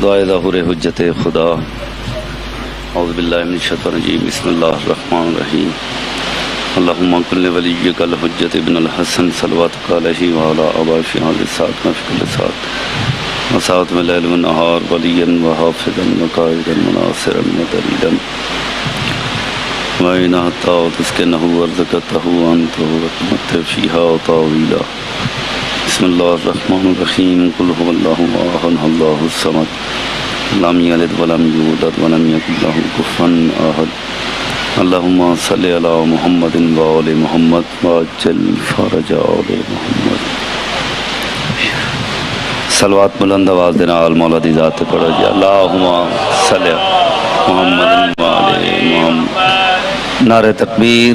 دعائے ظہور حجت خدا۔ اعوذ باللہ من الشیطان الرجیم، بسم اللہ الرحمن الرحیم۔ اللہم کل ولیک الحجت ابن الحسن صلواتک علیہ وعلی آبائہ فی هذه الساعة وفی کل ساعة وساعة من لیل والنہار ولیا وحافظا وقائدا وناصرا ودلیلا وإن حتى تسكنه وارزقته وأنت وتمتع فيها طويلا۔ بسم الله الرحمن الرحيم، قل هو الله أحد الله الصمد لم يلد ولم يولد ولم يكن له كفوا أحد۔ اللهم صل على محمد وآل محمد وعجل فرج آل محمد۔ صلوات بلند آواز دینا آل مولا دی ذات پڑھو جی۔ اللہم صل علی محمد وآل محمد۔ نعرہ تکبیر،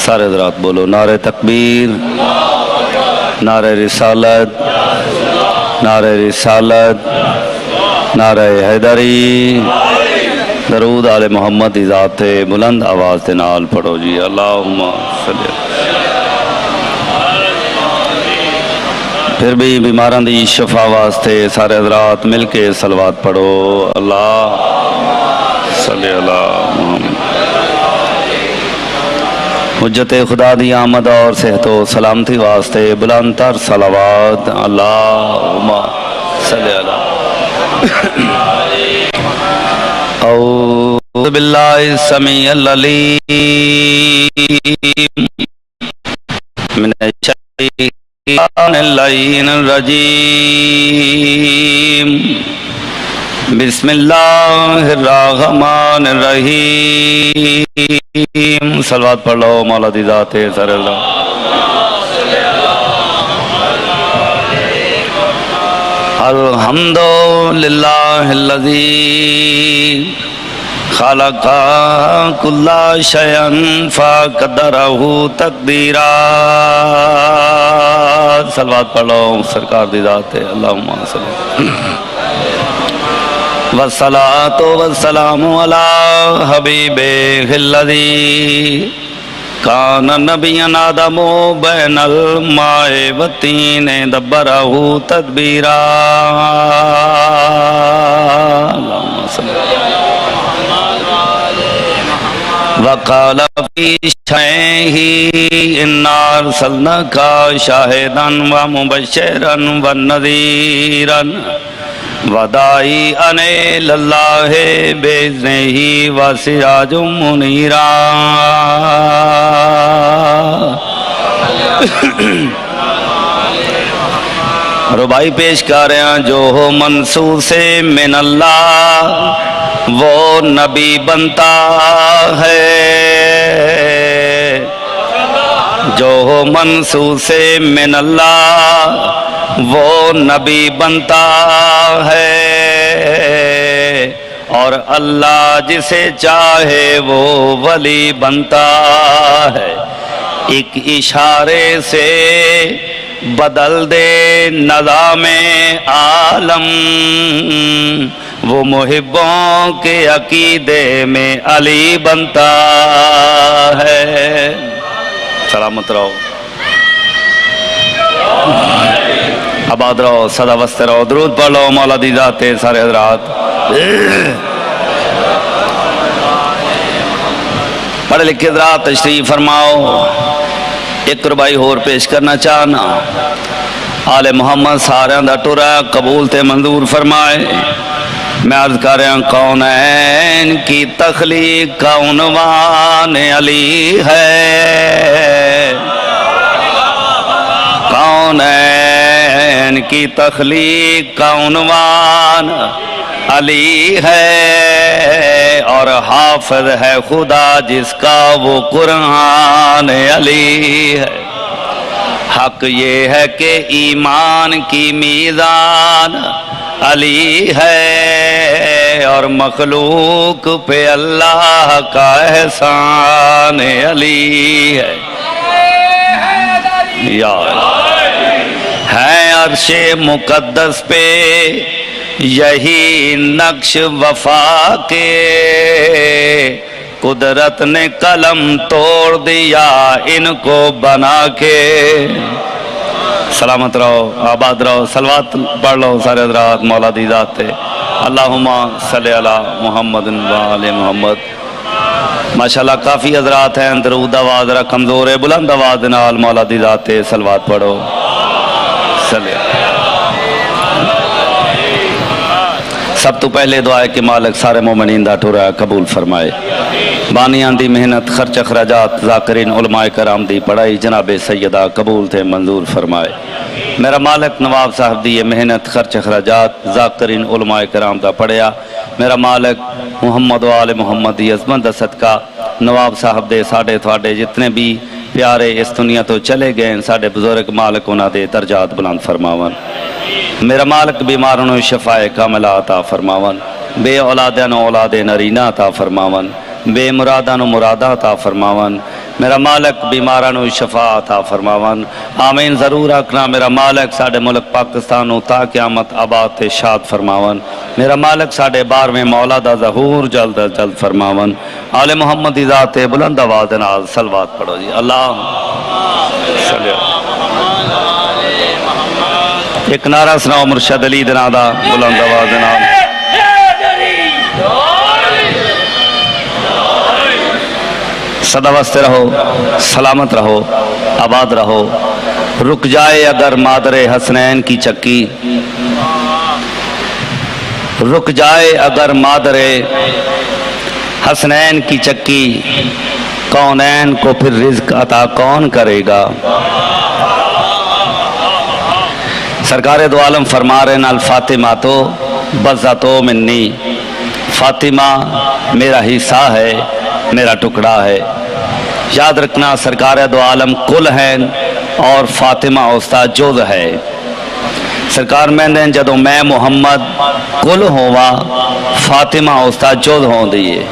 سارے حضرات بولو نعرہ تکبیر، نعرہ رسالت، نعرہ رسالت، نعرہ حیدری، درود آل محمد دی ذات بلند آواز دے نال پڑھو جی۔ اللہم صلی۔ پھر بھی بیماران دی شفا واسطے سارے حضرات مل کے صلوات پڑھو۔ اللہ صلی علی محمد۔ حجت خدا دی آمد اور صحت و سلامتی واسطے بلند تر صلوات۔ اللہم صلی علی۔ اعوذ باللہ السمیع العلیم من الشیطان اللعین الرجیم، بسم اللہ الرحمن الرحیم۔ صلوات پڑھ لو مولا دی ذات سر اللہ۔ الحمدللہ الذی خلق کل شیء فقدرہ تقدیرا۔ صلوات پڑھ لو سرکار دی ذات اللہم صلی۔ والصلاة والسلام علی حبیبہ الذی کان نبیا آدم بین الماء والطین دبرہ تدبیرا۔ اللہم صلی۔ وقال فی شیئہ انا ارسلناک شاہدا ومبشرا ونذیرا ودائی الی اللہ بإذنہ وسراج منیرا۔ ربائی پیش کر رہے ہیں، جو ہو منصوص من اللہ وہ نبی بنتا ہے، جو ہو منصوص من اللہ وہ نبی بنتا ہے، اور اللہ جسے چاہے وہ ولی بنتا ہے۔ ایک اشارے سے بدل دے نظام عالم، وہ محبوں کے عقیدے میں علی بنتا ہے۔ سلامت رہو، آباد رہو، صدا وسط رہو، درود پڑھ لو مولا دی ذات سارے حضرات۔ پڑھ لکھ کے حضرات تشریف فرماؤ۔ ایک ربائی اور پیش کرنا چاہنا، آل محمد سارے دا ٹورا قبول تے منظور فرمائے۔ میں عرض کر رہا ہوں، کونین کی تخلیق کا عنوان علی ہے، کونین کی تخلیق کا عنوان علی ہے، اور حافظ ہے خدا جس کا وہ قرآن علی ہے۔ حق یہ ہے کہ ایمان کی میزان علی ہے، اور مخلوق پہ اللہ کا احسان علی ہے۔ یا ہے عرش مقدس پہ یہی نقش وفا کے، قدرت نے قلم توڑ دیا ان کو بنا کے۔ سلامت رہو، آباد رہو، صلوات پڑھ لو سارے حضرات مولا دی ذات تے۔ اللہم صلی علی محمد و آل محمد۔ ماشاءاللہ کافی حضرات ہیں، درود آواز ذرا کمزور ہے، بلند آواز نال مولا دی ذات تے صلوات پڑھو۔ صلی سب تو پہلے دعا ہے کہ مالک سارے مومنین دا ٹورا قبول فرمائے۔ بانیاں دی محنت، خرچ اخراجات، ذاکرین علماء کرام دی پڑھائی جناب سیدہ قبول تھے منظور فرمائے۔ میرا مالک نواب صاحب دی یہ محنت، خرچ اخراجات، ذاکرین علماء کرام دا پڑھیا۔ میرا مالک محمد و آل محمد دی عظمت دا صدقہ نواب صاحب دے ساڑے تھوڑے جتنے بھی پیارے اس دنیا تو چلے گئے ہیں، ساڑے بزرگ مالک انہاں دے درجات بلند فرماون۔ میرا مالک بیماروں شفاء کاملہ عطا فرماون، بے اولاداں اولاد نرینہ عطا فرماون، بے مراداں مرادہ عطا فرماون۔ میرا مالک بیماروں شفاء عطا فرماون۔ آمین ضرور آکھنا میرا مالک ساڑے ملک پاکستان تا قیامت آباد تے شاد فرماون۔ میرا مالک ساڑے 12ویں مولا دا ظہور جلد از جلد فرماون۔ آل محمد دی ذات بلند آواز نال صلوات پڑھو جی۔ اللہ صلی ایک نعرہ سناؤ مرشد علی دے نام دا بلند آواز نال۔ سدا واسطے رہو، سلامت رہو، آباد رہو۔ رک جائے اگر مادر حسنین کی چکی، رک جائے اگر مادر حسنین کی چکی، کونین کو پھر رزق عطا کون کرے گا؟ سرکار دو عالم فرما رہے ہیں الفاطمہ تو بزاتو منی، فاطمہ میرا حصہ ہے، میرا ٹکڑا ہے۔ یاد رکھنا سرکار دو عالم کل ہیں اور فاطمہ استاد جز ہے۔ سرکار میں نے جدو میں محمد کل ہوا، فاطمہ استاد جز ہوں دیئے،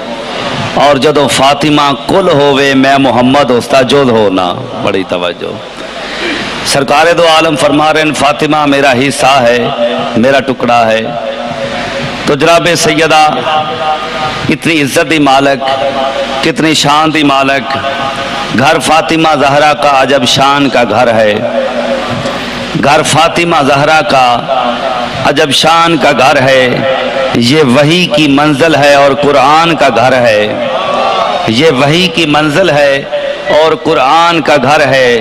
اور جدو فاطمہ کل ہوئے میں محمد استاد جز ہونا۔ بڑی توجہ۔ سرکار دو عالم فرما رہے ہیں فاطمہ میرا حصہ ہے، میرا ٹکڑا ہے۔ تو جناب سیدہ کتنی عزت دی مالک، کتنی شان دی مالک، گھر فاطمہ زہرا کا عجب شان کا گھر ہے، گھر فاطمہ زہرا کا عجب شان کا گھر ہے۔ یہ وحی کی منزل ہے اور قرآن کا گھر ہے، یہ وحی کی منزل ہے اور قرآن کا گھر ہے،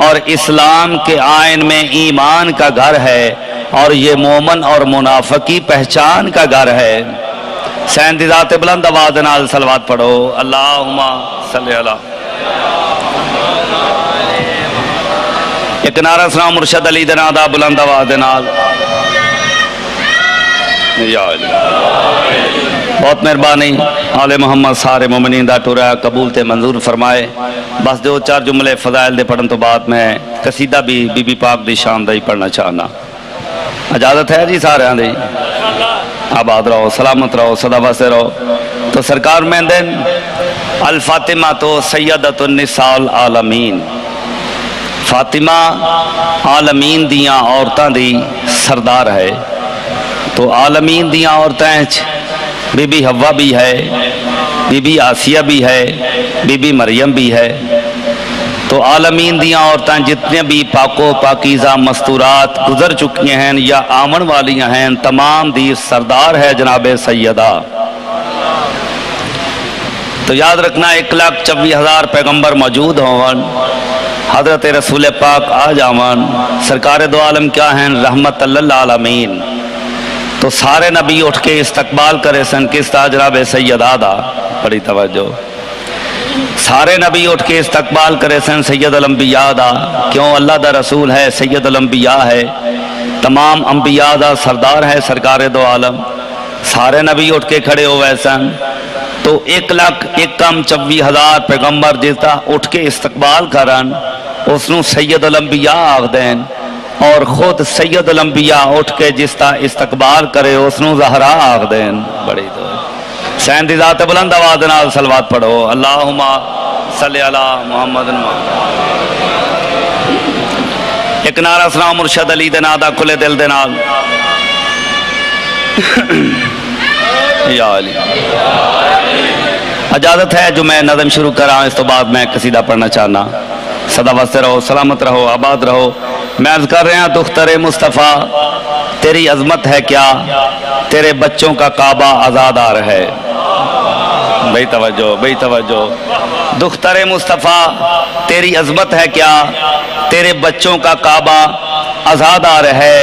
اور اسلام کے آئین میں ایمان کا گھر ہے، اور یہ مومن اور منافق کی پہچان کا گھر ہے۔ سین دی ذات بلند آواز نال صلوات پڑھو۔ اللہم صلی علی۔ ایک نعرہ سنا مرشد علی دے نام دا بلند آواز نال۔ یا علی۔ بہت مہربانی آل محمد سارے مومنین دا ٹورا قبول تے منظور فرمائے۔ بس دو چار جملے فضائل دے پڑھن تو بعد میں قصیدہ بھی بی بی پاک دی شان دا ہی پڑھنا چاہنا۔ اجازت ہے جی سارے آن دی؟ آباد رہو، سلامت رہو، صدا واسطے رہو۔ تو سرکار میں دن الفاطمہ تو سیدت النساء العالمین، فاطمہ عالمین دیاں عورتاں دی سردار ہے۔ تو عالمین دیاں عورتیں بی بی حوا بھی ہے، بی بی آسیہ بھی ہے، بی بی مریم بھی ہے۔ تو عالمین دیاں عورتیں جتنے بھی پاکو پاکیزہ مستورات گزر چکی ہیں یا آمن والی ہیں، تمام دی سردار ہے جناب سیدہ۔ تو یاد رکھنا 1,24,000 پیغمبر موجود ہوں، حضرت رسول پاک آ جاون، سرکار دو عالم کیا ہیں؟ رحمت للعالمین۔ تو سارے نبی اٹھ کے استقبال کرے سن کس طرح جناب سیدہ دا؟ بڑی توجہ۔ سارے نبی اٹھ کے استقبال کرے سن سید الانبیاء دا، کیوں؟ اللہ دا رسول ہے، سید الانبیاء ہے، تمام انبیاء دا سردار ہے سرکار دو عالم۔ سارے نبی اٹھ کے کھڑے ہوئے سن۔ تو 1,24,000 پیغمبر جیتا اٹھ کے استقبال کرن، اس نو سید الانبیاء آگ دین، اور خود سید الانبیاء اٹھ کے جس تا استقبال کرے اس نو زہرا آگ دین۔ بڑی تو سین دی ذات بلند آواز نال صلوات پڑھو۔ اللہم صلی علی محمد۔ ایک نعرہ سنا مرشد علی دے نام دا کھلے دل دے نال۔ یا علی۔ اجازت ہے جو میں نظم شروع کراں، اس تو بعد میں قصیدہ پڑھنا چاہنا۔ صدا واسطے رہو، سلامت رہو، آباد رہو۔ میں عرض کر رہا ہوں دختر مصطفیٰ تیری عظمت ہے کیا، تیرے بچوں کا کعبہ آزادار ہے. بھئی توجہ، بھئی توجہ. دختر مصطفیٰ تیری عظمت ہے کیا، تیرے بچوں کا کعبہ آزادار ہے.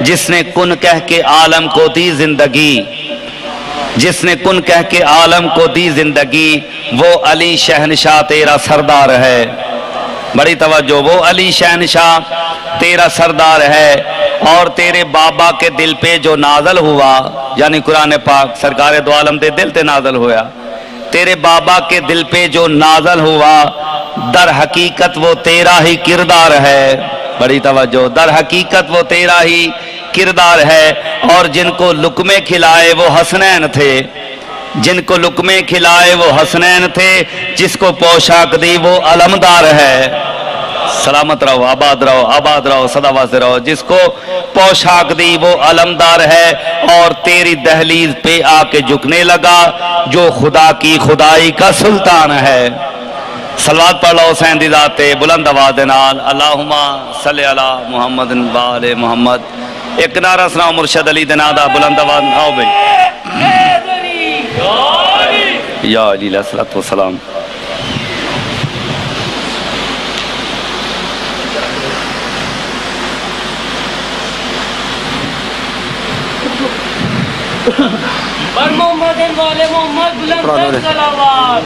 جس نے کن کہہ کے عالم کو دی زندگی، جس نے کن کہہ کے عالم کو دی زندگی، وہ علی شہنشاہ تیرا سردار ہے. بڑی توجہ. وہ علی شہنشاہ تیرا سردار ہے. اور تیرے بابا کے دل پہ جو نازل ہوا، یعنی قرآن پاک سرکار دو عالم دے دل تے نازل ہوا، تیرے بابا کے دل پہ جو نازل ہوا، در حقیقت وہ تیرا ہی کردار ہے. بڑی توجہ. در حقیقت وہ تیرا ہی کردار ہے. اور جن کو لقمے کھلائے وہ حسنین تھے، جن کو لقمے کھلائے وہ حسنین تھے، جس کو پوشاک دی وہ علمدار ہے. سلامت رہو، آباد رہو، آباد رہو، سدا واسطے رہو. جس کو پوشاک دی وہ علمدار ہے. اور تیری دہلیز پہ آ کے جھکنے لگا جو خدا کی خدائی کا سلطان ہے. صلوات پڑھ لو حسین دی ذات تے بلند آواز نال. اللہم صلی علی محمد و آل محمد. ایک نعرہ سناؤ مرشد علی دے نام دا بلند آواز. آؤ بھائی. یا علی علیہ الصلوۃ والسلام. بر محمد والے محمد بلند صلوات.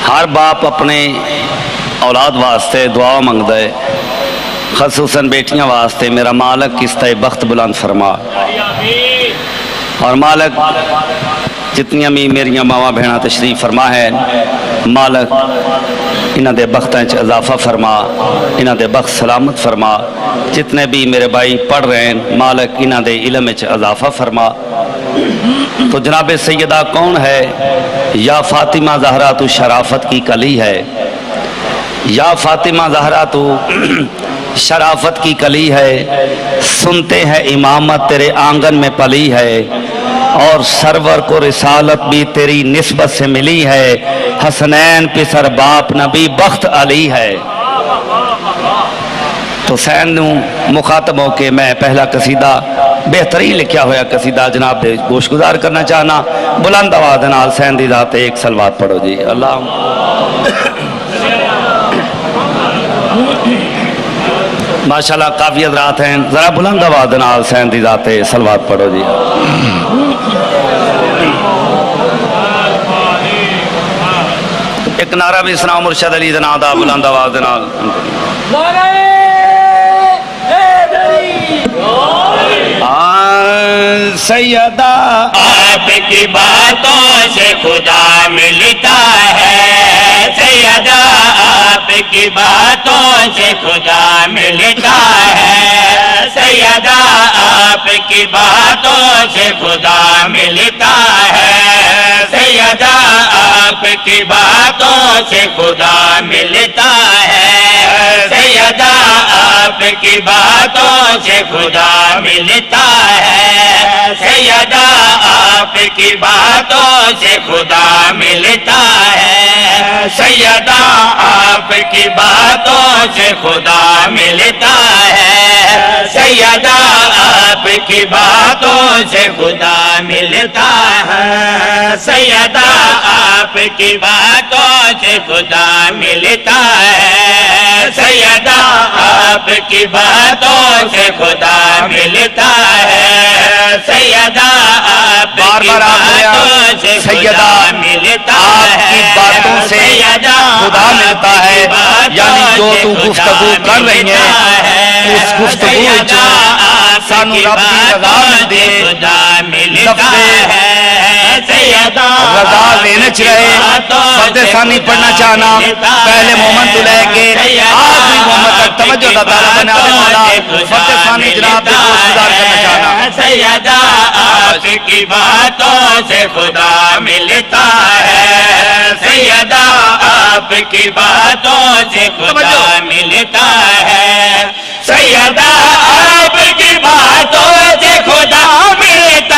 ہر باپ اپنے اولاد واسطے دعا منگتا ہے، خصوصاً بیٹیاں واسطے. میرا مالک کس طرح بخت بلند فرما. اور مالک جتنیاں بھی میریاں ماواں بہناں تشریف فرما ہے، مالک انہاں دے بختاں وچ اضافہ فرما، انہاں دے بخت سلامت فرما. جتنے بھی میرے بھائی پڑھ رہے ہیں، مالک انہاں دے علم وچ اضافہ فرما. تو جناب سیدہ کون ہے؟ یا فاطمہ زہرا تو شرافت کی کلی ہے، یا فاطمہ زہرا تو شرافت کی کلی ہے. سنتے ہیں امامت تیرے آنگن میں پلی ہے، اور سرور کو رسالت بھی تیری نسبت سے ملی ہے. حسنین پسر باپ نبی بخت علی ہے. تو حسین نو مخاطب ہو کے میں پہلا قصیدہ بہترین لکھیا ہوا قصیدہ جناب دے گوش گزار کرنا چاہنا. بلند آواز نال حسین دی ذات ایک صلوات پڑھو جی. اللہ ماشاءاللہ کافی حضرات ہیں، ذرا بلند آواز نال حسین دی ذات صلوات پڑھو جی. ایک نعرہ بھی سناؤ مرشد علی دے نام دا بلند آواز نال. سیدہ آپ کی باتوں سے خدا ملتا ہے، سیدہ آپ کی باتوں سے خدا ملتا ہے، سیدہ آپ کی باتوں سے خدا ملتا ہے، سیدہ آپ کی باتوں سے خدا ملتا ہے، سیدہ آپ کی باتوں سے خدا ملتا ہے، سیدہ آپ کی باتوں سے خدا ملتا ہے، سیدہ آپ کی باتوں سے خدا ملتا ہے، سیدہ آپ کی باتوں سے خدا ملتا ہے، سیدہ آپ کی باتوں سے خدا ملتا ہے، سیدہ آپ کی باتوں سے خدا ملتا ہے، سیدہ آپ کی باتوں سے خدا ملتا ہے، باتوں سے خدا ملتا ہے. یعنی جو تو گفتگو کر رہی ہے اس گفتگو سانو رب کی رضا ملتی ہے. رضا لینے چاہے فرد ثانی پڑھنا چاہنا پہلے محمد تو لے کے آخری محمد تک توجہ دا تعالیٰ بنا دے مولا. فرد ثانی جناب دے کو گزار کرنا چاہنا. سیدہ آپ کی باتوں سے خدا ملتا ہے، سیدہ آپ کی باتوں سے خدا ملتا ہے، سیدہ آپ کی باتوں سے خدا ملتا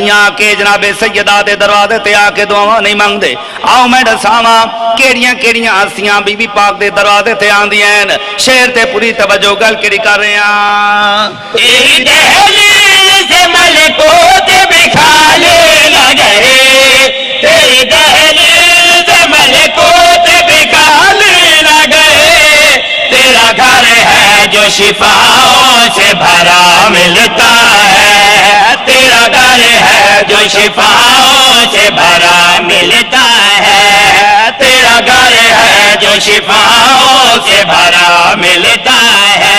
یہاں کے جناب سیدہ دے دروازے تے آ کے دعاواں نہیں منگدے آؤ میں دساواں کیڑیاں کیڑیاں ہستیاں بی بی پاک دے دروازے تے آندیاں ہیں شیر تے پوری توجہ گل کری کر رہے ہیں تیری دہلیز سے ملکوت بکھالے لگے تیری دہلیز سے ملکوت بکھالے لگے تیرا گھر ہے جو شفاؤں سے بھرا ملتا ہے تیرا گھر ہے جو شفاؤں سے بھرا ملتا ہے تیرا گھر ہے جو شفاؤں سے بھرا ملتا ہے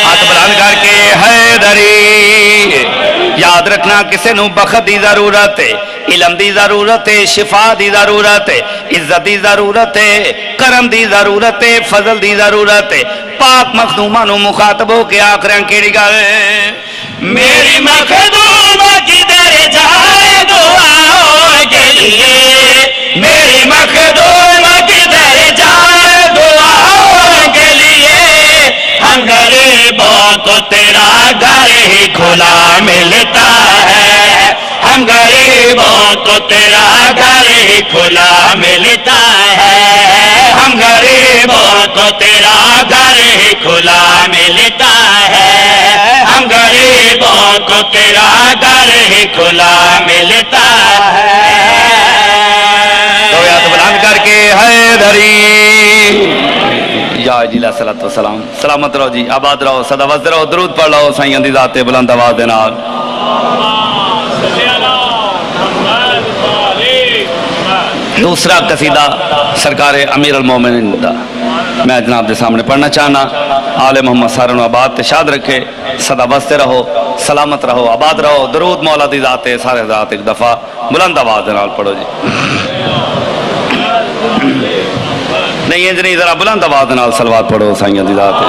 ہاتھ بلند کر کے حیدری یاد رکھنا کسے نو بخت دی ضرورت ہے علم دی ضرورت ہے شفا دی ضرورت ہے عزت دی ضرورت ہے کرم دی ضرورت ہے فضل دی ضرورت ہے پاک مخدومہ نو مخاطب ہو کے آخریں کیڑی گل میری مخدومہ کدھر جائے دعاؤں کے لیے میری مخدومہ کدھر جائے دعاؤں کے لیے ہم غریبوں کو تیرا گھر ہی کھلا ملتا ہے ہم غریبوں کو تیرا گھر ہی کھلا ملتا ہے ہم غریبوں کو تیرا گھر ہی کھلا ملتا ہے ہم غریبوں کو تیرا گھر ہی کھلا ملتا ہے تو یاد بلند کر کے حیدری یا جی علیہ الصلوۃ والسلام سلامت رہو جی آباد رہو سدا وسد رہو درود پڑھ لو سائیں دی ذات بلند آواز دے نال دوسرا قصیدہ سرکار امیر المومنین دا میں جناب دے سامنے پڑھنا چاہنا آل محمد سارن آباد تشاد رکھے سدا بستے رہو سلامت رہو آباد رہو درود مولا دی ذات سارے ذات ایک دفعہ بلند آواز دے نال پڑھو جی نہیں انجنی ذرا بلند آواز دے نال صلوات پڑھو سائیں دی ذات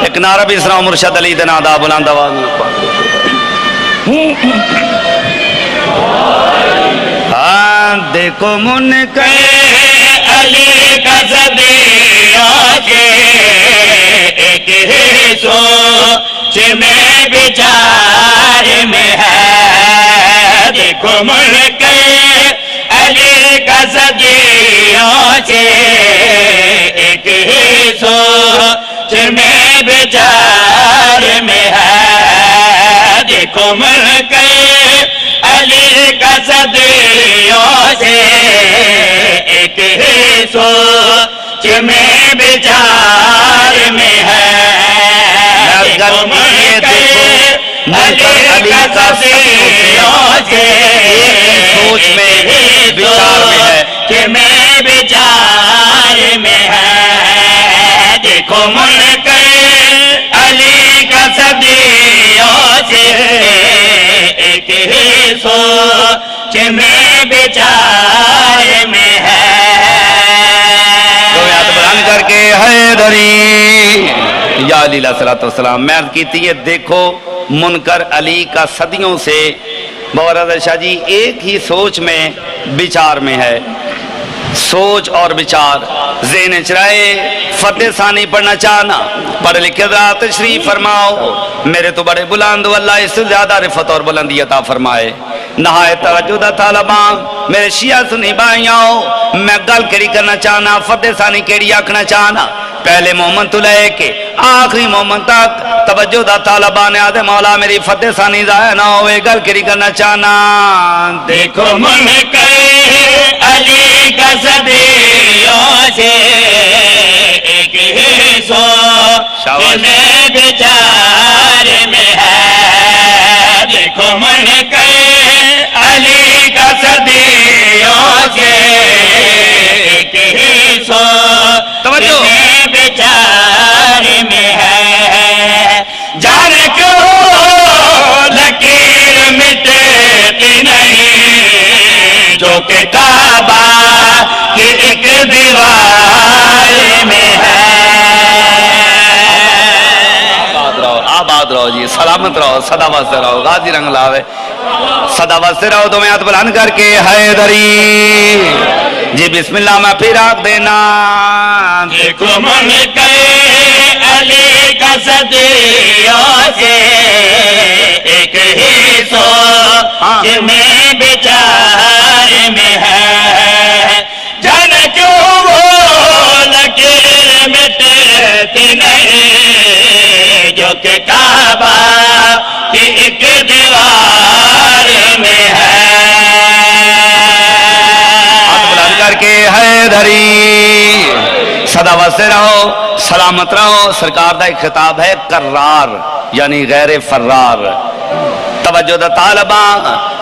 ایک نعرہ بھی اسلام مرشد علی دے نادا بلند آواز نال ہاں دیکھو من کے علی کا صدیوں کے ایک ہی سوچ میں بچار میں ہے دیکھو ملک علی کا صدیوں سے ایک ہی سوچ میں بچار میں ہے دیکھو ملک علی کا صدیوں سے ایک ہی سوچ میں بچار میں ہے دیکھو ملک علی کا صدیوں سے سوچ میں بچار میں ہے کہ میں بچار میں ہے دیکھو ملک علی کا صدیوں سے ایک ہی سوچ میں بچار میں ہے تو یاد بلند کر کے حیدری یا علی علیہ الصلوۃ والسلام میں عرض کیتی ہے دیکھو منکر علی کا صدیوں سے بورد شاہ جی ایک ہی سوچ میں بچار میں ہے سوچ اور بچار ذہن چرائے فتح ثانی پڑھنا چاہنا پڑھ لکھے ذرا تشریف فرماؤ میرے تو بڑے بلند اللہ اس سے زیادہ رفت اور بلندی عطا فرمائے نہایت توجہ طالباں میرے شیعہ سنی بھائیاں میں گل کری کرنا چاہنا فتح ثانی کیڑی آکھنا چاہنا پہلے مومن تو لے کے آخری مومن تک توجہ دا طالبان آدھے مولا میری فتح ثانی ضائع نہ ہوئے گل کری کرنا چاہنا دیکھو ملک علی کا صدیوں سے ایک ہی سوچ میں بچار میں ہے دیکھو ملک علی کا صدیوں سے ایک ہی سوچ میں بچار میں ہے جان کیوں لکیر مٹتی نہیں جو کہ کعبہ کی ایک دیوار میں ہے آباد رہو جی سلامت رہو سدا واسطے رہو غازی رنگ لاوے سدا واسطے رہو تو میں ہاتھ بلند کر کے حیدری جی بسم اللہ میں پھر آگ دینا دیکھو ملک علی کا صدیوں سے ایک ہی سوچ میں بچار میں ہے جان کیوں وہ لکیر مٹتی نہیں جو کہ کعبہ کی ایک دیوار میں ہے کر کے حیدری صدا واسطے رہو سلامت رہو سرکار دا ایک خطاب ہے کرار یعنی غیر فرار توجہ دا طالباں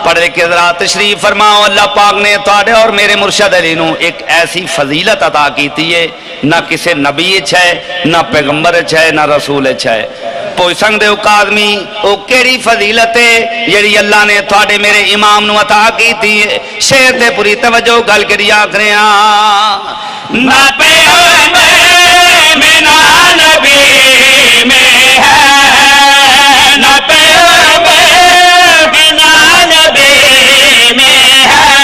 پڑھ لے کے ذرا تشریف فرماؤ اللہ پاک نے تواڈے اور میرے مرشد علی نو ایک ایسی فضیلت عطا کیتی ہے نہ کسی نبی ہے نہ پیغمبر ہے نہ رسول ہے پوچھ سکتے ہو آدمی او کیڑی فضیلت ہے جڑی اللہ نے تواڈے میرے امام نو عطا کیتی ہے شیر تے پوری توجہ گل کری آکھنے نہ پیغمبر میں نہ نبی میں ہے نہ پیغمبر میں نہ نبی میں ہے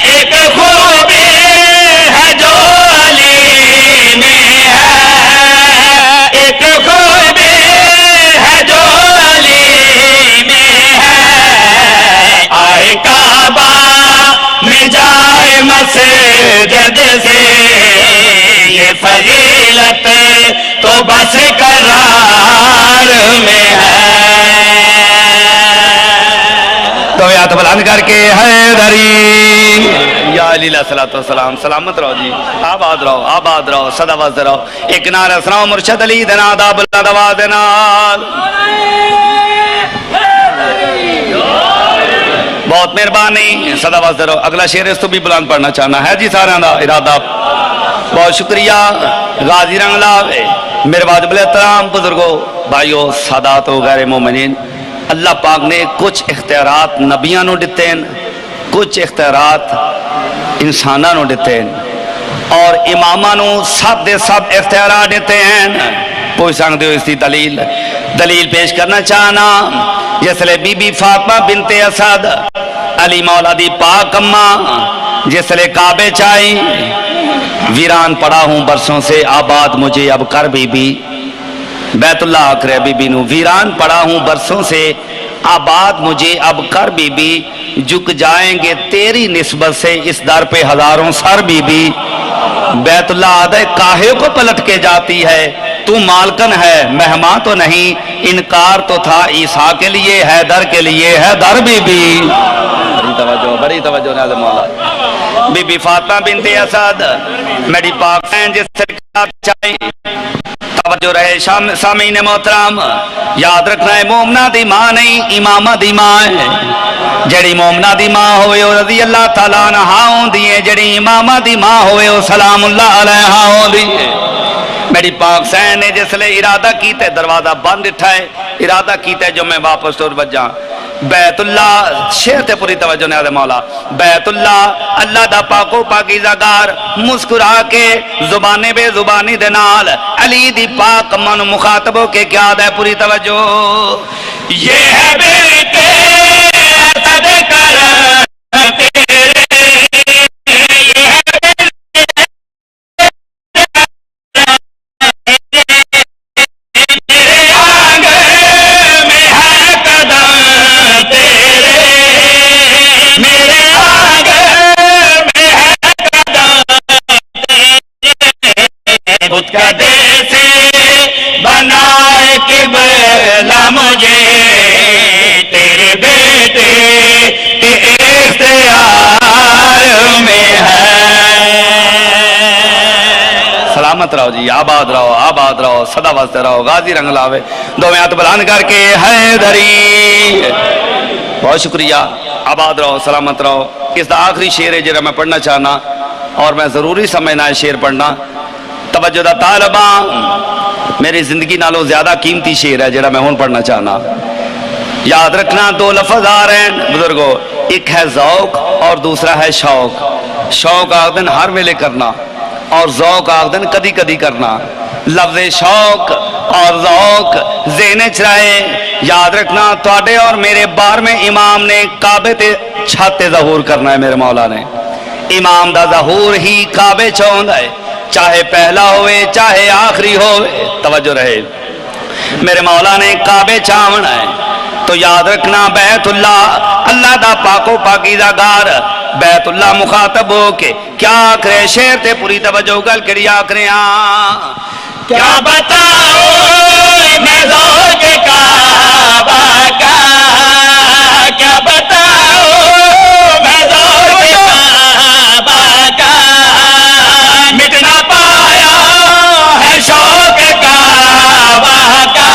ایک خوبی ہے جو علی میں ہے ایک خوبی ہے جو علی میں ہے آئے کعبہ میں جائے مسجد سے یہ فضیلت تو بس قرار میں ہے تو ہاتھ بلند کر کے حیدری یا علی علیہ الصلوۃ والسلام سلامت رہو جی آباد رہو صدا واسطے رہو ایک نعرہ سناؤ مرشد علی دے نام دا بلند آواز دے نال بہت مہربانی صدا واسطے رہو اگلا شعر اس تو بھی بلند پڑھنا چاہنا ہے جی سارے دا ارادہ بہت شکریہ غازی رنگلا میرے واجب الاحترام بزرگوں بھائیو سادات و غیر مومنین اللہ پاک نے کچھ اختیارات نبیاں نو دیتے ہیں کچھ اختیارات انساناں نو دیتے ہیں اور اماماں نو سب دے سب اختیارات دیتے ہیں پوچھ سکتے ہو اس کی دلیل پیش کرنا چاہنا جس لئے بی بی فاطمہ بنت اسد علی مولا دی پاک اماں جس لئے کعبے چاہی ویران پڑا ہوں برسوں سے آباد مجھے اب کر بی بی بیت اللہ آکرے بی بی نو ویران پڑا ہوں برسوں سے آباد مجھے اب کر بی بی جھک جائیں گے تیری نسبت سے اس در پہ ہزاروں سر بی بی بیت اللہ آدھے کاہے کو پلٹ کے جاتی ہے تو مالکن ہے مہمان تو نہیں انکار تو تھا عیسیٰ کے لیے حیدر کے لیے حیدر بی بی بڑی توجہ ناظر مولا بی بی فاطمہ بنت اسد میری پاک ہیں جس سے چاہیے توجہ رہے سامعین محترم یاد رکھنا ہے مومنہ دی ماں نہیں امامہ دی ماں ہے جڑی مومنہ دی ماں ہوئے وہ رضی اللہ تعالیٰ عنہ ہوں دیئے جڑی امامہ دی ماں ہوئے وہ سلام اللہ علیہ ہوں دیئے میری پاک سین نے جس لئے ارادہ کیتے دروازہ بند اٹھائے ارادہ کیتے جو میں واپس ٹور بجا بیت اللہ شیخ تے پوری توجہ نے آدھے مولا بیت اللہ اللہ دا پاکو پاکیزہ گار مسکرا کے زبانے بے زبانی دے نال علی دی پاک من مخاطبوں کے کیا دے پوری توجہ یہ ہے بیٹے صد کرم تیرے یہ ہے میرے آنگن میں ہے قدم تیرے میرے آنگن میں ہے قدم تیرے بت کا دیسے بنائے قبلہ مجھے تیرے بیٹے کے اختیار میں ہے سلامت رہو جی آباد رہو صدا واسطے رہو غازی رنگ لاوے دو میں ہاتھ بلند کر کے حیدری بہت شکریہ آباد رہو سلامت رہو اس دا آخری شعر ہے جرہ میں پڑھنا چاہنا اور میں ضروری سمجھنا ہے شعر پڑھنا توجہ دا طالباں میری زندگی نالو زیادہ قیمتی شعر ہے جڑا میں ہون پڑھنا چاہنا یاد رکھنا دو لفظ آ رہے ہیں بزرگوں ایک ہے ذوق اور دوسرا ہے شوق شوق آخدن ہر ویلے کرنا اور ذوق آخدن کدی کدی کرنا لفظ شوق اور ذوق ذہن چرائے یاد رکھنا تواڈے اور میرے بار میں امام نے کعبے تے چھاتے ظہور کرنا ہے میرے مولا نے امام دا ظہور ہی کعبے چوند ہے چاہے پہلا ہوئے چاہے آخری ہوئے توجہ رہے میرے مولا نے کعبے چاونا ہے تو یاد رکھنا بیت اللہ اللہ دا پاکو پاکیزہ گار بیت اللہ مخاطب ہو کے کیا کرے شیر تے پوری توجہ گل کری آکرے کیا بتاؤ میں ذوق کعبہ کا کیا بتاؤ میں ذوق کعبہ کا مٹ نہ پایا ہے شوق کعبہ کا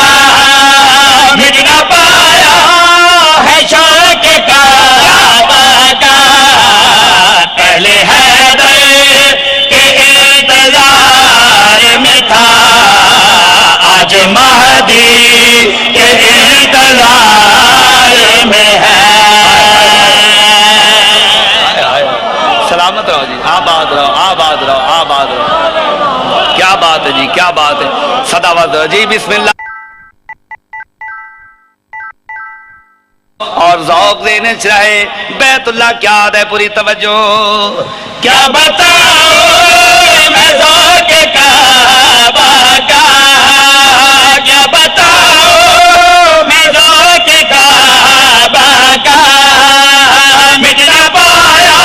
مٹ نہ پایا ہے شوق کعبہ کا پہلے حیدر کے انتظار میں تھا آج مہدی کے انتظار میں ہے سلامت رہو جی آباد رہو آباد رہو آباد رہو کیا بات ہے جی کیا بات ہے صداوت رہو جی بسم اللہ اور ذوق دینے چاہے بیت اللہ کیا ہے پوری توجہ کیا بتاؤ میں ذوق کعبہ کا کیا بتاؤ میں ذوق کعبہ کا مٹ نہ پایا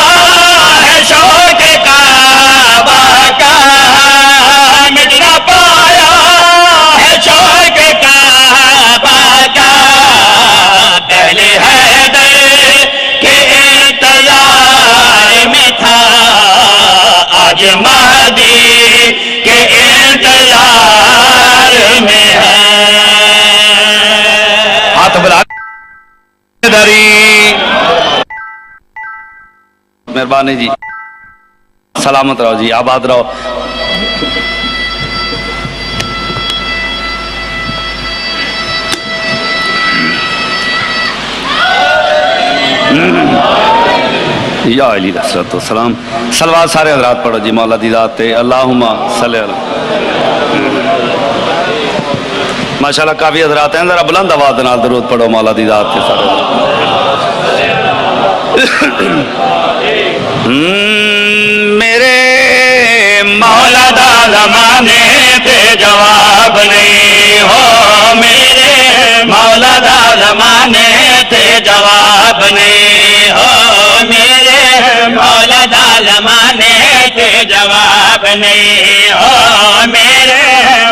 ہے شوق کعبہ کا مٹ نہ پایا ہے شوق کعبہ کا پہلے حیدر کے انتظار میں تھا آج مہدی کے انتظار میں ہے ہاتھ بلا داری مہربانی جی سلامت رہو جی آباد رہو یا علی رسولت والسلام صلوات سارے حضرات پڑھو جی مولا دی ذات تے اللہم صلی اللہ ماشاءاللہ کافی حضرات ہیں ذرا بلند آواز نال درود پڑھو مولا دی ذات تے سارے میرے مولا دا زمانے تے جواب نہیں ہو میرے مولا دا زمانے تے جواب نہیں ہو میرے مولا دا زمانے تے جواب نہیں ہو میرے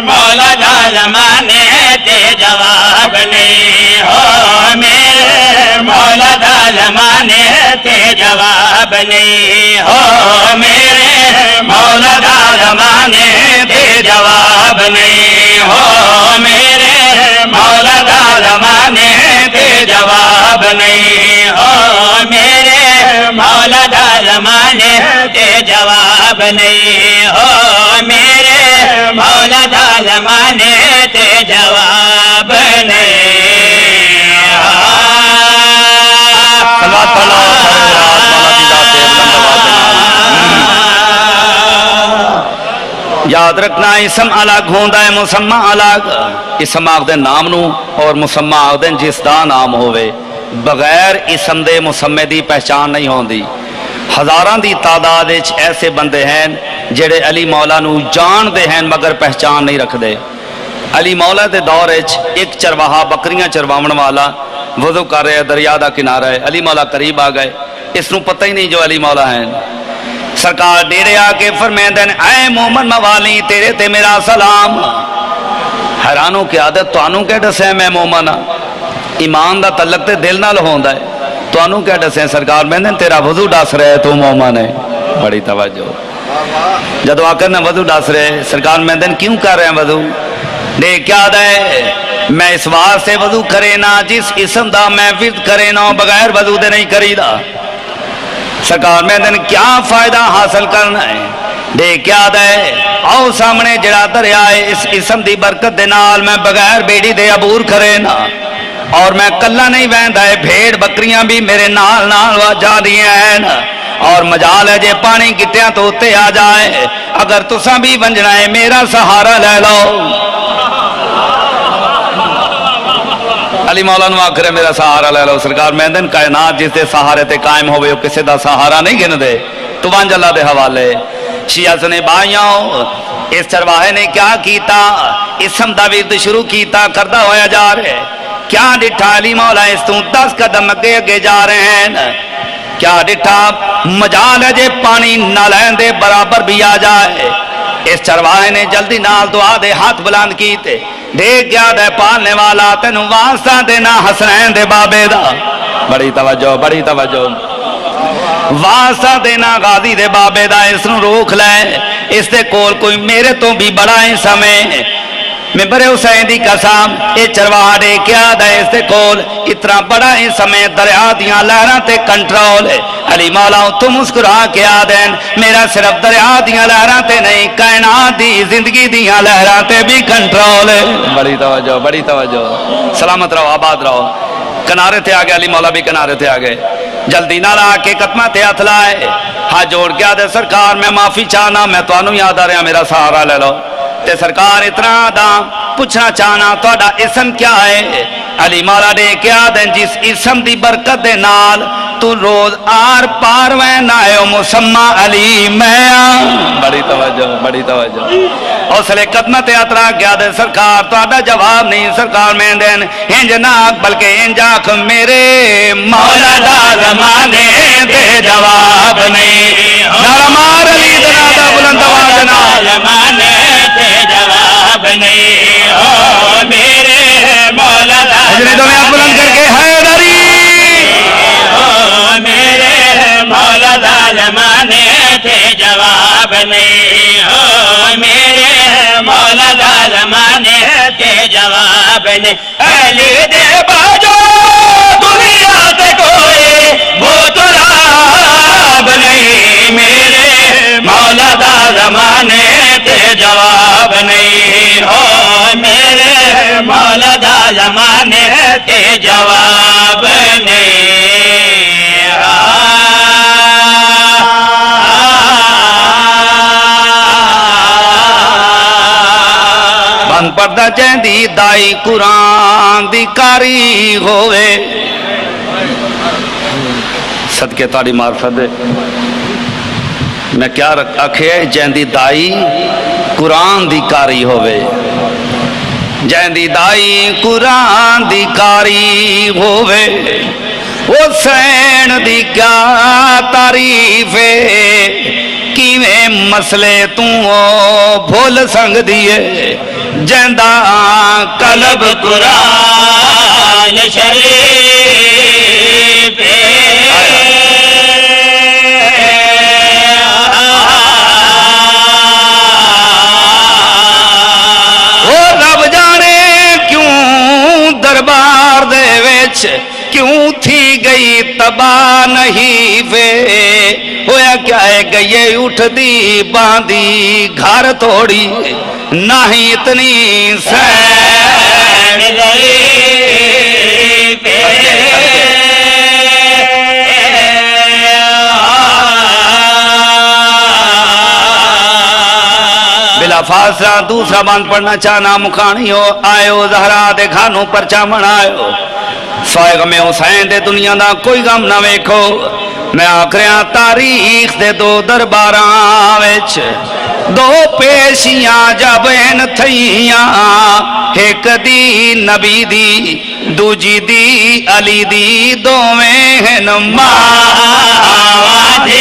مولا دا زمانے تے جواب نہیں ہو میرے مولا دا زمانے تے جواب نہیں ہو میرے مولا دا زمانے تے جواب نہیں ہو میرے مولا دا زمانے تے جواب نہیں ہو میرے مولا دا زمانے تے جواب نہیں ہو میرے مولا دا زمانے تے جواب نہیں صلوات پڑھو یاد رکھنا اسم الگ ہوندا ہے مسمى الگ اسم آخدے نام نو اور مسمى آخدے جس دا نام ہوئے بغیر اسم دے مسمے دی پہچان نہیں ہوندی ہزاراں دی تعداد ایسے بندے ہیں جڑے علی مولا نو جان دے ہیں مگر پہچان نہیں رکھ دے علی مولا دے دور ایک چرواہا بکریاں چرواون والا وضو کر رہے دریا دا کنارہ ہے علی مولا قریب آ گئے اس نو پتہ ہی نہیں جو علی مولا ہیں سرکار ڈیرے آ کے فرمیندے ہیں اے مومن موالی تیرے تے میرا سلام حیرانوں کی عادت توانوں کیا ڈسے میں مومن ایمان دا تعلق تے دل نال ہوندا ہے توانوں کیا ڈسے سرکار میں نے تیرا وضو ڈس رہے تو مومن ہے بڑی توجہ جدو آ کر نے وضو ڈس رہے سرکار میں دن کیوں کر رہے ہیں وضو دے کیا دے میں اس واسطے وضو کرے نا جس اسم دا میں ورد کرے نا بغیر وضو دے نہیں کری دا سرکار میں دن کیا فائدہ حاصل کرنا ہے دے کیا دے آؤ سامنے جڑا دریا ہے اس اسم دی برکت دے نال میں بغیر بیڑی دے عبور کرے نا اور میں کلا نہیں ویندا ہے بھیڑ بکریاں بھی میرے نال نال جا دیاں ہیں اور مجال ہے جے پانی گٹیاں تو اتے آ جائے اگر تساں بھی ونجنا ہے میرا سہارا لے لو علی مولا نو آخر میرا سہارا لے لو سرکار میں دن کائنات جس دے سہارے تے قائم ہوئے وہ کسے دا سہارا نہیں گن دے تو وانج اللہ دے حوالے شیعہ سنے بھائیوں اس چرواہے نے کیا کیتا اسم دا ورد شروع کیتا کردا ہویا جا رہے کیا ڈٹھا علی مولا اس تو 10 قدم اگے اگے جا رہے ہیں کیا ڈٹھا مجال ہے جے پانی نہ لین دے برابر بھی آ جائے اس چرواہے نے جلدی نال دعا دے ہاتھ بلند کیتے دیکھ گیا دے پالنے والا تینوں واسطہ دینا حسنین دے بابے دا بڑی توجہ واسطہ دینا غازی دے بابے دا اس نو روک لے اس دے کول کوئی میرے تو بھی بڑا ہی سمیں ممبر حسین دی قسم اے چرواہا دے کیا دا اس دے کول اتنا بڑا ہی سمیں دریا دیاں لہراں تے کنٹرول ہے علی مولا تو مسکرا کے آدین میرا صرف دریا دیاں لہراں تے نہیں کائنات دی زندگی دیاں لہراں تے بھی کنٹرول ہے بڑی توجہ سلامت رہو آباد رہو کنارے تے آگے علی مولا بھی کنارے تے آگے جلدی نہ لا کے قدمہ تے ہاتھ لائے ہاں جوڑ کے آدھے سرکار میں معافی چاہنا میں تو انہوں یاد آ رہا میرا سہارا لے لو تے سرکار اتنا دا پوچھنا چاہنا توڑا اسم کیا ہے علی مولا دے کیا دیں جس اسم دی برکت دے نال تو روز آر پار وین آئے مسمہ علی میں بڑی توجہ حوصلے قدمت اترا کیا دے سرکار توڑا جواب نہیں سرکار میں دین ہنج ناک بلکہ ہنجاک میرے مولا دا زمانے دے جواب نہیں نرمار علی دنادا بلند آوازنا زمانے دے جواب نہیں ہو میرے مولا دا حضرت میں بلند کر کے حیدری میرے مولا دا زمانے تے جواب نہیں ہو میرے مولا دا زمانے تے جواب نہیں علی دے باجو دنیا تے کوئی بوتراب نہیں میرے مولا دا زمانے تے جواب نہیں ہو میرے مولا دا زمانے تے جواب نہیں بند پردہ جہندی دائی قرآن دی کاری ہوئے صدقے تاری معرفت دے میں کیا رکھے جہندی دائی قرآن دی کاری ہوئے جہندی دائی قرآن دی کاری ہوئے حسین دی کیا تعریف ہے کیویں مسئلے تو بھول سنگ دیئے جہندہ قلب قرآن شریف رب جانے کیوں دربار دے وچ کیوں تھی گئی تباہ نہیں وے ہویا کیا ہے گئے اٹھ دی باندھی گھر توڑی نہیں اتنی سین گئی بلا فاصلہ دوسرا باندھ پڑھنا چاہنا مکھانی ہو آئے ہو زہرا دے گھانوں پر چامن آئے ہو سوائے غم حسین دے دنیا دا کوئی غم نہ ویکھو میں آکریاں تاریخ دے دو درباراں وچ دو پیشیاں جبین تھیاں ایک دی نبی دی دوجی دی علی دی دوویں ماں دی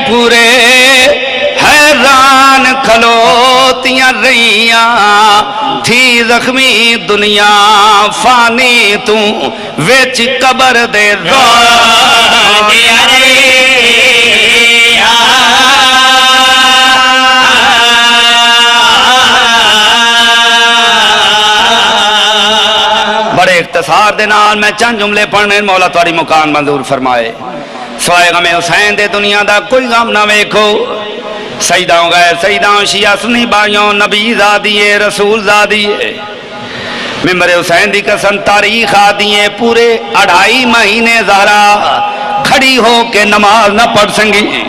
پورے حیران کھلوتیاں رہیاں تھی زخمی دنیا فانی تو وچ قبر دے رون دیا بڑے اختصار دے نال میں چند جملے پڑھنے مولا تاری مکان منظور فرمائے سوائے غم حسین دے دنیا دا کوئی غم نہ ویکھو سیداں غیر سیداں شیعہ سنی بائیوں نبی زادیے رسول زادیے ممبر حسین دی قسم تاریخ آدیے پورے 2.5 مہینے زہرا کھڑی ہو کے نماز نہ پڑھ سنگی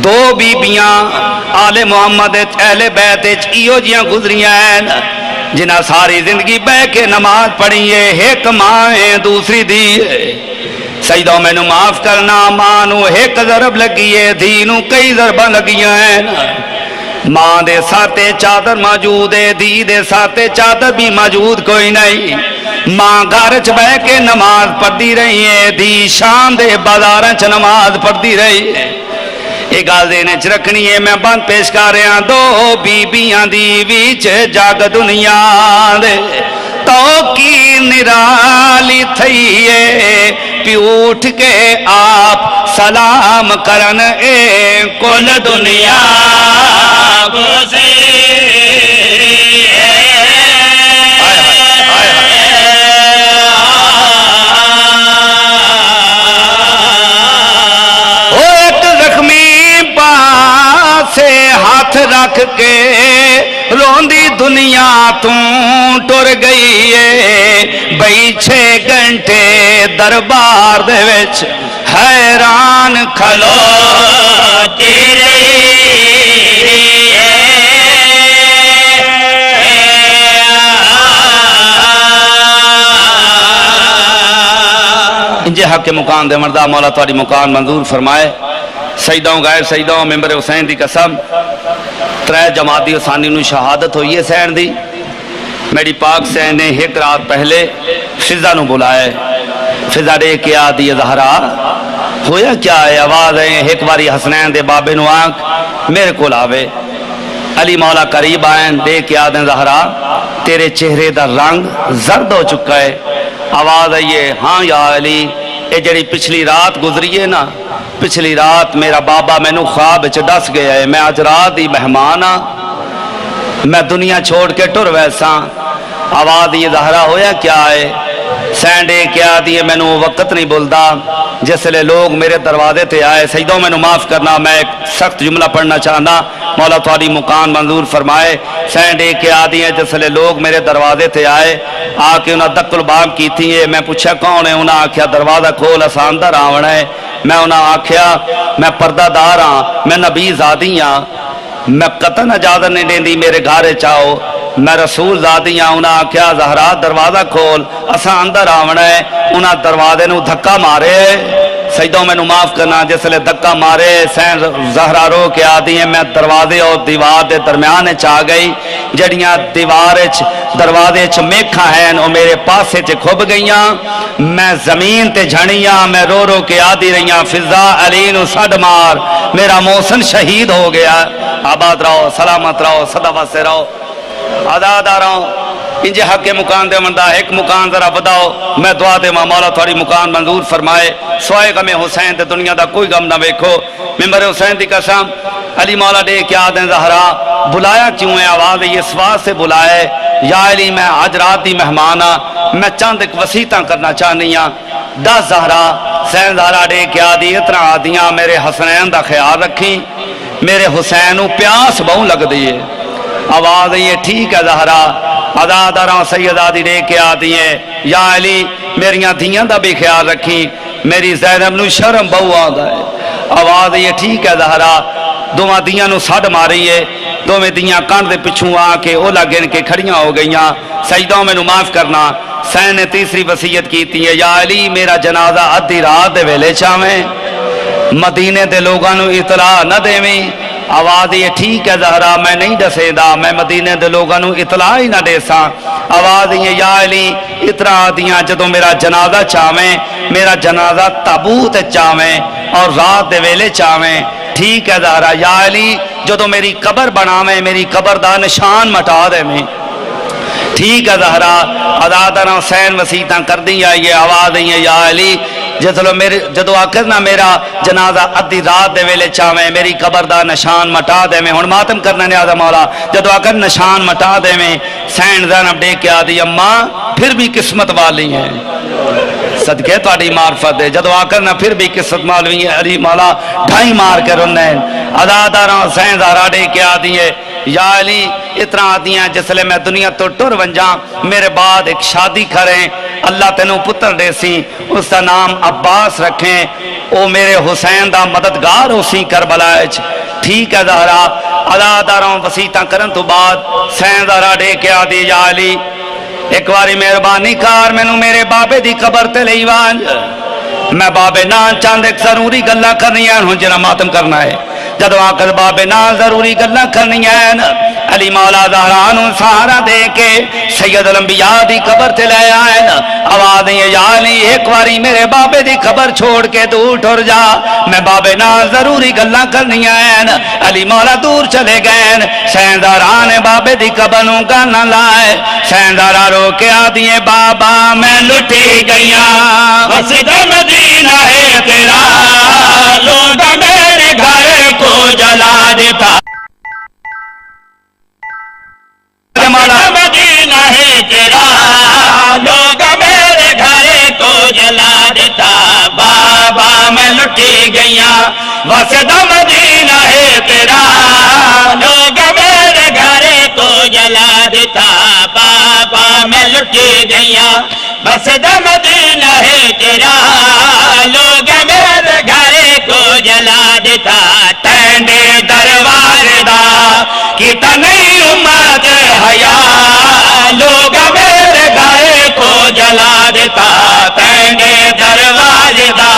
دو بیبیاں آل محمد اہل بیت ایو جیاں گزریاں ہیں جنہ ساری زندگی بہ کے نماز پڑھی ہے، ایک ماں ہے دوسری دی ہے، سجدہ مینو معاف کرنا، ماں نو ایک ضرب لگی ہے، دھی نو کئی ضرباں لگیاں ہیں، ماں دے ساتے چادر موجود ہے، دھی دے ساتے چادر بھی موجود کوئی نہیں، ماں گھر چ بہ کے نماز پڑھتی رہی ہے، دھی شام دے بازاراں چ نماز پڑھتی رہی ہے۔ یہ گل دین چ رکھنی ہے، میں بند پیش کر رہا، دو بیبیاں دی وچ جگ دنیا دے تو کی نرالی تھئی ہے، پیو اٹھ کے آپ سلام کرن اے کل دنیا سے ہاتھ رکھ کے روندی دنیا ٹر گئی ہے، بئی 6 گھنٹے دربار دے وچ حیران کھلوتی رہی انجے حق کے مکان دے مردہ مولا تاری مکان منظور فرمائے۔ سجدوں غیر سجدوں ممبر حسین دی قسم 3 جمادی ثانی نو شہادت ہوئی ہے حسین دی۔ میری پاک حسین نے ایک رات پہلے فضا نو بلائے، فضا دے کیا دی زہرا ہویا کیا ہے، آواز ہے ایک باری حسنین دے بابے نو آنکھ میرے کو لاوے، علی مولا قریب آئیں دے کیا دیں زہرا تیرے چہرے دا رنگ زرد ہو چکا ہے، آواز ہے یہ ہاں یا علی، اے جڑی پچھلی رات گزری ہے نا، پچھلی رات میرا بابا میں نو خواب چ ڈس گیا ہے، میں آج رات دی مہمان ہاں، میں دنیا چھوڑ کے ٹر ویسا، آواز یہ زہرا ہویا کیا ہے، سینڈے کیا دیئے میں نو وقت نہیں بولدا، جس لئے لوگ میرے دروازے تے آئے، سجدوں میں نو معاف کرنا، میں ایک سخت جملہ پڑھنا چاہنا، مولا تعالی مکان منظور فرمائے، سینڈے کیا دیئے جس لئے لوگ میرے دروازے تے آئے، آکے انہاں دق الباب کی تھی ہے، میں پوچھا کون ہے، انہاں آکھیا دروازہ کھول اساندر آونا ہے، میں انہاں آکھیا میں پردہ دار ہاں، میں نبی زادی ہاں، میں قطن اجازت نہیں دیں دی میرے گھارے چاہو، میں رسول زادی ہاں، انہاں آکھیا زہرا دروازہ کھول اساں اندر آونا ہے، انہاں دروازے نو دھکا مارے، سجدوں میں نو معاف کرنا جس لئے دھکا مارے، سین زہرا رو کے آدھی ہیں، میں دروازے اور دیوار دے درمیان چاہ گئی، جڑیاں دیوار دروازے چ میکھا ہیں اور میرے پاسے چ کھب گئیاں، میں زمین تے جھڑیاں، میں رو رو کے آدھی رہیاں، فضا علی نو سڈ مار، میرا محسن شہید ہو گیا، آباد رہو، سلامت رہو، صدا واسطے رہو، آزاد آ رہا ہوں، انجے حق کے مکان دے مندہ ایک مکان ذرا بداؤ، میں دعا دے مولا تھوڑی مکان منظور فرمائے، سوائے غم حسین تے دنیا دا کوئی غم نہ ویکھو، ممبر حسین دی قسم، علی مولا دے کیا دیں زہرا، بلایا کیوں ہے، آواز یہ سواس سے بلائے، یا علی میں آج رات دی مہمانا، میں چاند ایک وسیطہ کرنا چاہنیاں، 10 زہرا، سین زہرا دے کیا دی اتنا آدیاں، میرے حسنین دا خیال رکھی، میرے حسین پیاس بہوں لگ دیئے، آواز یہ ٹھیک ہے زہرا، آزاد آرہاں سید آدھی دے کے آدھی ہیں، یا علی میریاں دھیاں دا بھی خیال رکھی، میری زینب نو شرم بہو آدھا ہے، آواز یہ ٹھیک ہے زہرا، دوہاں دھیاں نو ساڑھ ماری ہے، دوہاں دھیاں کانڈ دے پچھوں آکے اولا گن کے کھڑیاں ہو گئیاں، سجدوں میں نو معاف کرنا، سین نے تیسری وصیت کی تھی ہے، یا علی میرا جنازہ ادھی رات دے ویلے چاہیں، مدینے دے لوگاں نو اطلاع نہ دیویں، آواز یہ ٹھیک ہے زہرا میں نہیں دسے دا، میں مدینے دے لوگاں نو اطلاع ہی نہ دے سا، آواز یہ یا علی اتنا آدیاں جدو میرا جنازہ چاہیں، میرا جنازہ تابوت چاہیں اور رات دے ویلے چاہیں، ٹھیک ہے زہرا یا علی جدو میری قبر بناویں، میری قبر دا نشان مٹا دے میں، ٹھیک ہے زہرا عدادنا حسین وسیطاں کر دی آئیے، آواز ہے یا علی جدو آکر نہ میرا جنازہ ادھی رات دے ویلے چاہیں، میری قبر دا نشان مٹا دے میں، ہن ماتم کرنا نیازہ مولا، جدو آکر نشان مٹا دے میں، سین زینب دے کے آدھی اماں پھر بھی قسمت والی ہیں، صدقے تو آڑی معرفت ہے، جدو آکر نہ پھر بھی قسمت والی ہیں، علی مولا ڈھائی مار کر انہیں عدادنا حسین زہرا دے کے آدھی ہے، یا علی اتنا آدیاں جس لئے میں دنیا تو ٹر ونجاں، میرے بعد ایک شادی کریں، اللہ تینوں پتر دے سی، اس کا نام عباس رکھیں، او میرے حسین دا مددگار ہو سی کربلا، ٹھیک ہے زہرا اداداراں وسیطاں کرن تو بعد سیندارا ڈے کے آدھی جا علی ایک باری مہربانی کر مینوں میرے بابے دی قبر تے لئی وانج میں بابے نال چاند ایک ضروری گلاں کرنیاں ہن جڑا ماتم کرنا ہے جدو آکر بابے نال ضروری گلاں کرنیاں علی مولا زہرا نوں سہارا دے کے سید الانبیاء دی قبر تے لے آئے آواز یہ یا علی ایک باری میرے بابے دی قبر چھوڑ کے دور ٹر جا میں بابے نال ضروری گلاں کرنیاں علی مولا دور چلے گئے سیندارا نے بابے دی قبر نوں گانا لائے سیندارا رو کے آدیے بابا میں لٹی گئیاں مسجد مدینہ ہے تیرا لوگ میرے گھر کو جلا دیتا مدینہ ہے تیرا لوگ میرے گھر کو جلا دیتا بابا میں لٹی گئیاں مسجد مدینہ ہے تیرا لوگ میرے گھر کو جلا دیتا بابا میں لٹی گئیاں مسجد مدینہ ہے تیرا لوگ میرے گھر کو جلا دیتا تینڈے دربار دا کیتا نہیں امت حیا لوگ میرے گھر کو جلا دیتا تینڈے دربار دا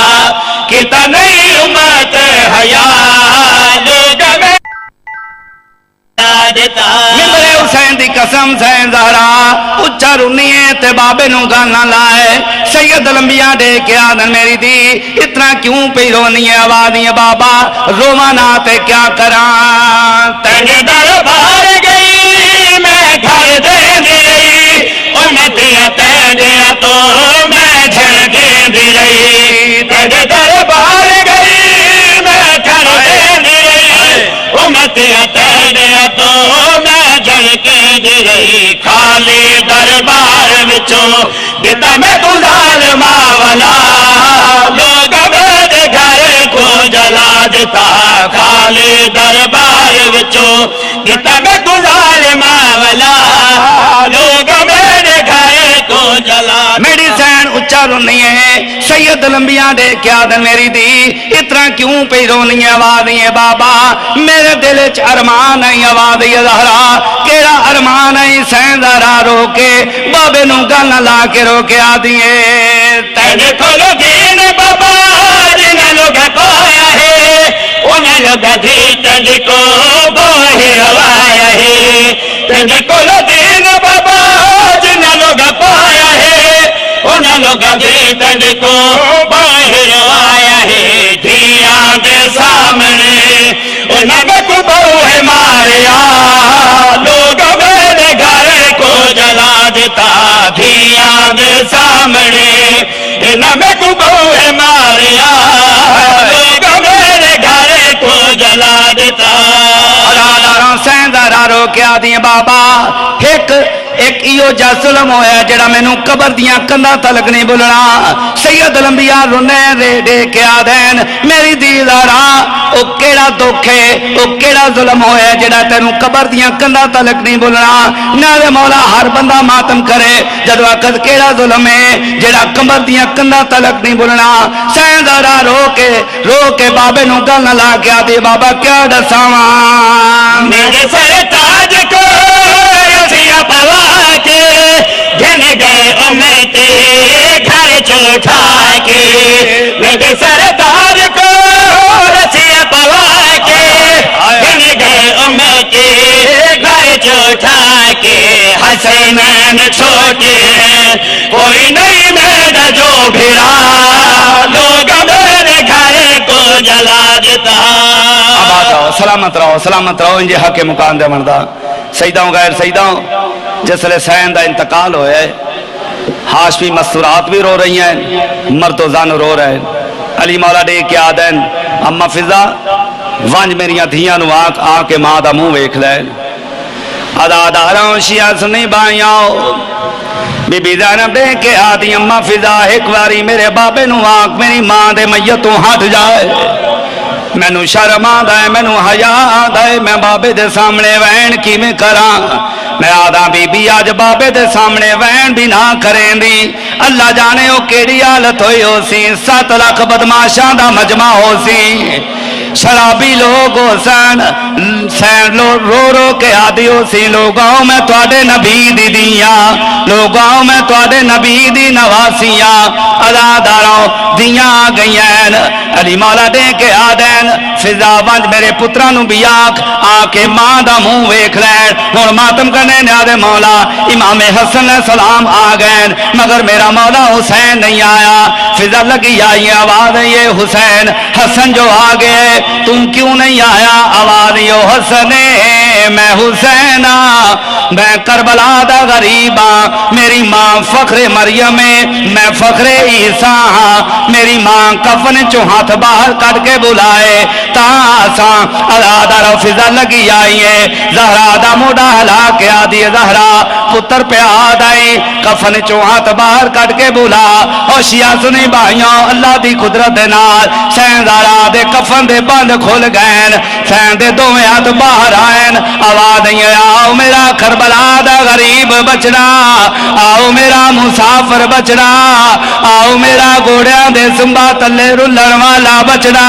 کیتا نہیں امت حیا لوگ ممبر حسین دی قسم سین زہرا اچھا رونیے تے بابے نوں گانا لائے سید الانبیاء دے کے آدن میری دی اتنا کیوں پہ رونی ہے آوازی بابا رومانا تے کیا کران تیرے دربار گئی میں گھر دے دی رہی امتیاں تیرے تو میں جھڑکے دی رہی تیرے دربار گئی میں گھر دے دی رہی امتیاں تیرے تو میں جھڑکے دی رہی خالی دربار وچوں دیتا میں تو ظالمہ والا لوگ میرے گھر کو جلا دیتا خالی دربار وچوں دیتا میں تو ظالمہ والا لوگ میرے گھر کو جلا میری سین اچھا رونی ہے سید الانبیاء دے کیا دن میری دی اتنا کیوں پہ رونی ہے آوازی بابا میرے دل چ ارمان ہے آوازی زہرا کیڑا ارمان ہے سین زہرا رو کے بابے نوں گانا لا کے رو کے آدیے تیرے کھولو دین بابا جنہیں لوگ پایا ہے انہیں لوگ دھی تجھ کو بوہی روایا ہے تیرے کھولو دین بابا جنہیں لوگ پایا ہے انہیں لوگ دھی تجھ کو بوہی روایا ہے دھیاں دے سامنے انہیں میں کو بوہی ماریا لوگ میرے گھر کو جلا دیتا دھیاں دے سامنے انہیں میں کو بوہی ماریا لوگ میرے گھر کو جلا دیتا اداداراں سیندارا رو کے آدیے بابا ایک ایو جا ظلم ہویا جڑا مینوں قبر دیاں کندا تلک نہیں بولنا سید الانبیاء رونے دے کے آدین میری دیدارا او کیڑا دکھ ہے او کیڑا ظلم ہویا جڑا تینوں قبر دیاں کندا تلک نہیں بولنا نالے مولا ہر بندہ ماتم کرے جدو وقت کیڑا ظلم ہے جڑا قبر دیاں کندا تلک نہیں بولنا سیندارا رو کے بابے نوں گل نہ لا کے آدی بابا کیا دساواں میرے سر تاج کو رسیاں پوا کے گھن گئے امتی گھر چوٹھا کے میرے سر تاج کو رسیاں پوا کے گھن گئے امتی گھر چوٹھا کے حسینین چھوٹے کوئی نہیں میرا جو بھیڑا لوگ میرے گھر کو جلا دیتا سلامت رہو انجے حق مکان دے مردہ سیداؤں غیر سیداؤں جس لئے سین دا انتقال ہوئے ہاشمی مستورات بھی رو رہی ہیں مرد و زن رو رہے ہیں علی مولا دے کے آدین اما فضا وانج میریاں دھیاں نو آنکھ ماں دا منہ ویکھ لے اداداراں شیعہ سنی بائیاں بی بی زینب دے کے آدی اما فضا ایک واری میرے بابے نو آنکھ میری ماں دے میتوں ہاتھ جائے مینوں شرم آندا ہے مینوں حیا آندا ہے میں بابے دے سامنے وین کیویں کراں میں آدھا بی بی آج بابے دے سامنے وین بھی نہ کریں دی اللہ جانے او کیڑی حالت ہوئی ہو سی 7 لاکھ بدماشاں دا مجمع ہو سی شرابی لوگ حسین رو رو کے آدھی ہو سی لوگوں میں تواڈے نبی دی دیاں لوگوں میں تواڈے نبی دی نواسیاں عزاداراں دیاں گئیاں علی مولا دے کے آدین فضا ونج میرے پتراں نو بھی آ کے ماں دا منہ ویکھ لین ہن ماتم کرنے نے آدھے مولا امام حسن علیہ السلام آ گئے مگر میرا مولا حسین نہیں آیا فضا لگی آئی آواز یہ حسین حسن جو آ گئے تم کیوں نہیں آیا آواز یہ حسن میں حسین میں کربلا دا غریب ہاں میری ماں فخر مریم میں فخر عیسیٰ ہاں میری ماں کفن چو ہاتھ باہر کٹ کے بلائے تاساں علادہ فضا لگی آئی ہے زہرا دا موڈا ہلا کے آدھی زہرا پتر پہ آدھائی کفن چو ہاتھ باہر کٹ کے بلا اور شیعہ سنی بھائیوں اللہ دی قدرت دے نال سین زہرا دے کفن دے بند کھل گئن سین دے دو ہاتھ باہر آئین آواز نہیں آؤ میرا کربلا دا غریب بچڑا آؤ میرا مسافر بچڑا آؤ میرا گھوڑیاں دے سنبا تلے رلن والا بچڑا